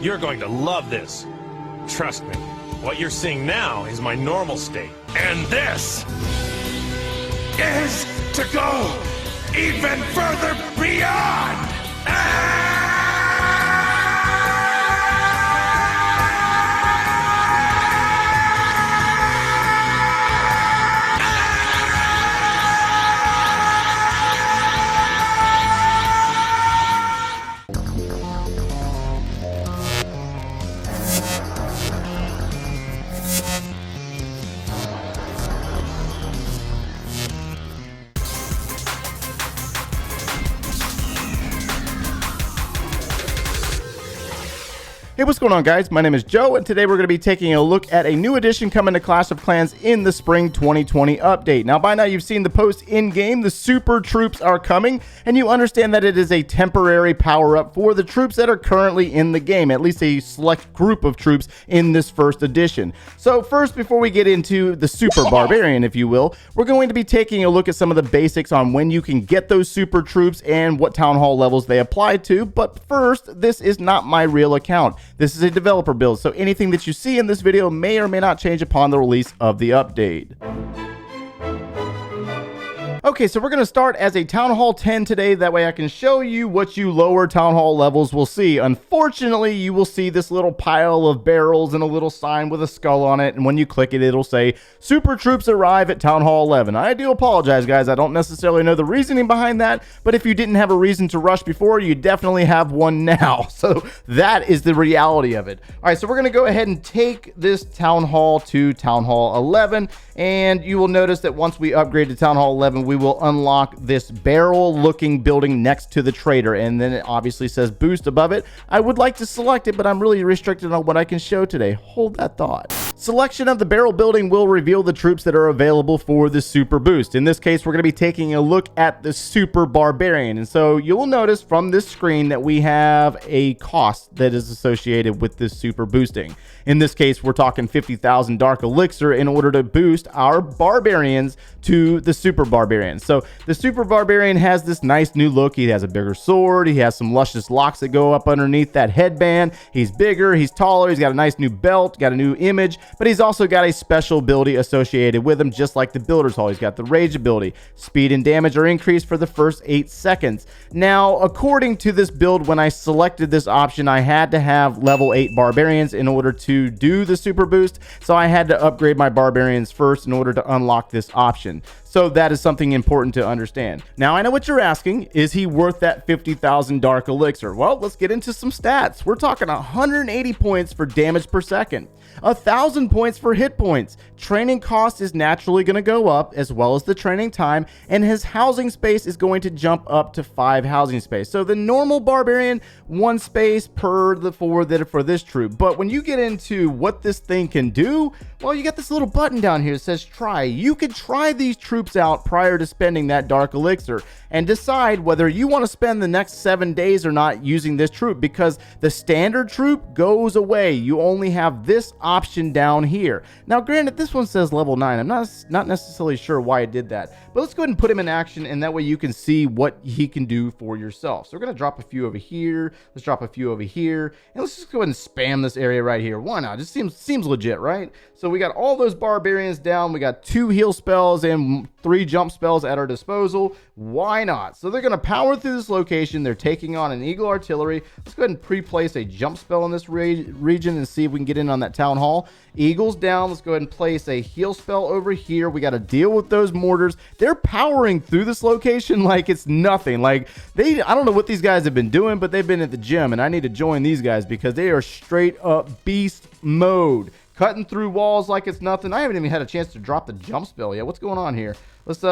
You're going to love this. Trust me, what you're seeing now is my normal state. And this is to go even further beyond! Hey, what's going on, guys? My name is Joe, and today we're going to be taking a look at a new addition coming to Clash of Clans in the Spring 2020 update. Now, by now, you've seen the post in-game. The Super Troops are coming, and you understand that it is a temporary power-up for the troops that are currently in the game, at least a select group of troops in this first edition. So first, before we get into the Super Barbarian, if you will, we're going to be taking a look at some of the basics on when you can get those Super Troops and what Town Hall levels they apply to. But first, this is not my real account. This is a developer build, so anything that you see in this video may or may not change upon the release of the update. Okay, so we're going to start as a Town Hall 10 today. That way I can show you what you lower Town Hall levels will see. Unfortunately, you will see this little pile of barrels and a little sign with a skull on it. And when you click it, it'll say, Super Troops arrive at Town Hall 11. I do apologize, guys. I don't necessarily know the reasoning behind that. But if you didn't have a reason to rush before, you definitely have one now. So that is the reality of it. All right, so we're going to go ahead and take this Town Hall to Town Hall 11. And you will notice that once we upgrade to Town Hall 11, we will unlock this barrel-looking building next to the trader. And then it obviously says boost above it. I would like to select it, but I'm really restricted on what I can show today. Hold that thought. Selection of the barrel building will reveal the troops that are available for the Super Boost. In this case, we're going to be taking a look at the Super Barbarian. And so you'll notice from this screen that we have a cost that is associated with this Super Boosting. In this case, we're talking 50,000 Dark Elixir in order to boost our Barbarians to the Super Barbarian. So the Super Barbarian has this nice new look. He has a bigger sword. He has some luscious locks that go up underneath that headband. He's bigger. He's taller. He's got a nice new belt, got a new image, but he's also got a special ability associated with him, just like the Builder's Hall. He's got the Rage ability. Speed and damage are increased for the first 8 seconds. Now, according to this build, when I selected this option, I had to have level 8 Barbarians in order to do the Super Boost. So I had to upgrade my Barbarians first in order to unlock this option. So that is something important to understand. Now, I know what you're asking. Is he worth that 50,000 Dark Elixir? Well, let's get into some stats. We're talking 180 points for damage per second. 1,000 points for hit points. Training cost is naturally going to go up, as well as the training time, and his housing space is going to jump up to 5 housing space. So the normal Barbarian, 1 space per the 4 that are for this troop. But when you get into what this thing can do, well, you got this little button down here that says try. You could try these troops out prior to spending that Dark Elixir and decide whether you want to spend the next 7 days or not using this troop, because the standard troop goes away. You only have this option down here. Now, granted, this one says level 9. I'm not necessarily sure why it did that, but let's go ahead and put him in action, and that way you can see what he can do for yourself. So we're going to drop a few over here. Let's drop a few over here, and let's just go ahead and spam this area right here. Why not? It just seems legit, right? So we got all those Barbarians down. We got 2 heal spells and 3 jump spells at our disposal. Why not? So they're going to power through this location. They're taking on an Eagle Artillery. Let's go ahead and pre-place a jump spell in this region and see if we can get in on that Town Hall. Eagles down. Let's go ahead and place a heal spell over here. We got to deal with those mortars. They're powering through this location like it's nothing. Like I don't know what these guys have been doing, but they've been at the gym, and I need to join these guys because they are straight up beast mode. Cutting through walls like it's nothing. I haven't even had a chance to drop the jump spell yet. What's going on here? Let's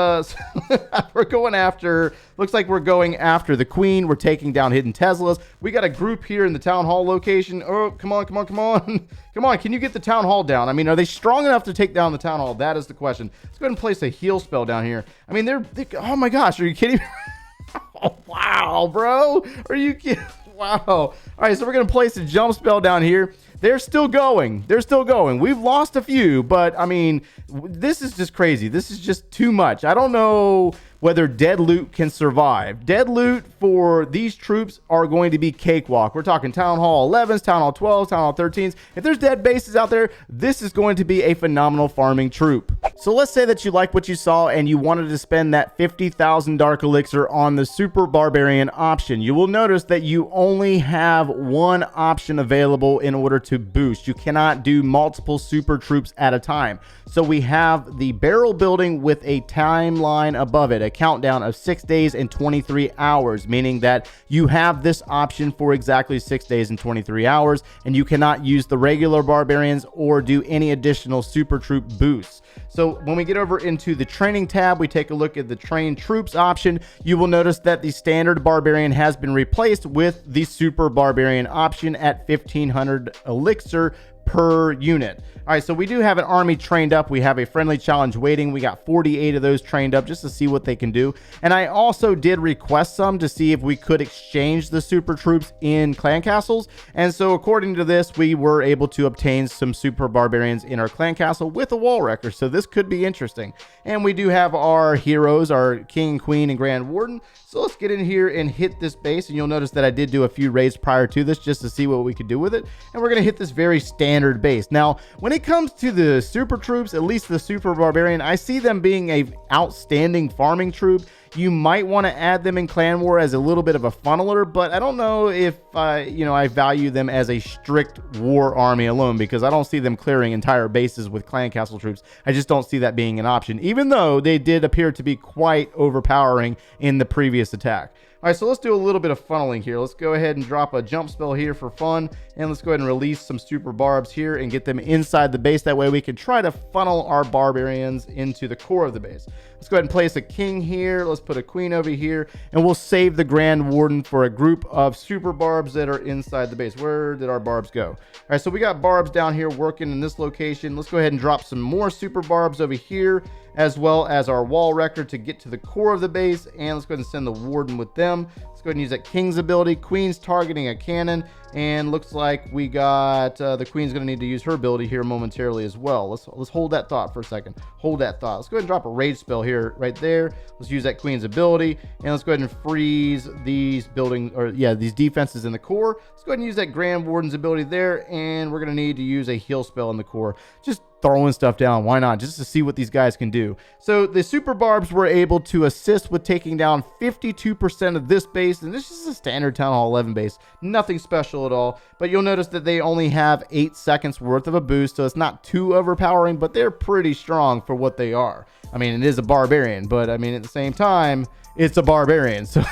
we're going after, looks like we're going after the Queen. We're taking down hidden Teslas. We got a group here in the Town Hall location. Oh, come on. Come on, can you get the Town Hall down? I mean, are they strong enough to take down the Town Hall? That is the question. Let's go ahead and place a heal spell down here. I mean, they're oh my gosh, are you kidding me? Oh, wow, bro. Are you kidding? Wow. All right, so we're going to place a jump spell down here. They're still going. We've lost a few, but I mean, this is just crazy. This is just too much. I don't know whether dead loot can survive. Dead loot for these troops are going to be cakewalk. We're talking Town Hall 11s, Town Hall 12s, Town Hall 13s. If there's dead bases out there, this is going to be a phenomenal farming troop. So let's say that you like what you saw and you wanted to spend that 50,000 Dark Elixir on the Super Barbarian option. You will notice that you only have one option available in order to boost. You cannot do multiple super troops at a time. So we have the barrel building with a timeline above it, a countdown of 6 days and 23 hours, meaning that you have this option for exactly 6 days and 23 hours, and you cannot use the regular barbarians or do any additional super troop boosts. So when we get over into the training tab, we take a look at the train troops option. You will notice that the standard barbarian has been replaced with the super barbarian option at 1500 elixir per unit. All right, so we do have an army trained up. We have a friendly challenge waiting. We got 48 of those trained up just to see what they can do. And I also did request some to see if we could exchange the super troops in clan castles. And so according to this, we were able to obtain some super barbarians in our clan castle with a wall wrecker. So this could be interesting. And we do have our heroes, our king, queen, and grand warden. So let's get in here and hit this base. And you'll notice that I did do a few raids prior to this just to see what we could do with it. And we're going to hit this very standard base. Now, when it comes to the super troops, at least the super barbarian, I see them being a outstanding farming troop. You might want to add them in clan war as a little bit of a funneler, but I don't know if I value them as a strict war army alone, because I don't see them clearing entire bases with clan castle troops. I just don't see that being an option, even though they did appear to be quite overpowering in the previous attack. All right, so let's do a little bit of funneling here. Let's go ahead and drop a jump spell here for fun, and let's go ahead and release some super barbs here and get them inside the base. That way we can try to funnel our barbarians into the core of the base. Let's go ahead and place a king here. Let's put a queen over here, and we'll save the grand warden for a group of super barbs that are inside the base. Where did our barbs go? All right, so we got barbs down here working in this location. Let's go ahead and drop some more super barbs over here, as well as our wall wrecker to get to the core of the base. And let's go ahead and send the warden with them. Let's go ahead and use that king's ability. Queen's targeting a cannon, and looks like we got the queen's going to need to use her ability here momentarily as well. Let's hold that thought for a second. Hold that thought. Let's go ahead and drop a rage spell here right there. Let's use that queen's ability, and let's go ahead and freeze these buildings, or these defenses in the core. Let's go ahead and use that grand warden's ability there, and we're going to need to use a heal spell in the core. Just throwing stuff down, why not, just to see what these guys can do. So the super barbs were able to assist with taking down 52% of this base, and this is a standard Town Hall 11 base, nothing special at all. But you'll notice that they only have 8 seconds worth of a boost, so it's not too overpowering, but they're pretty strong for what they are. I mean, it is a barbarian, but I mean, at the same time, it's a barbarian, so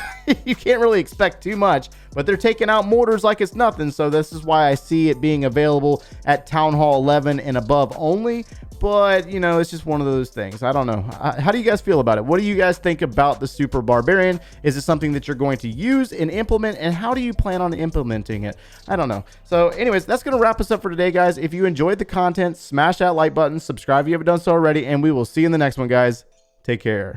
you can't really expect too much, but they're taking out mortars like it's nothing. So this is why I see it being available at Town Hall 11 and above only. But you know, it's just one of those things. I don't know. How do you guys feel about it? What do you guys think about the Super Barbarian? Is it something that you're going to use and implement, and how do you plan on implementing it? I don't know. So anyways, that's going to wrap us up for today, guys. If you enjoyed the content, smash that like button, subscribe if you haven't done so already, and we will see you in the next one, guys. Take care.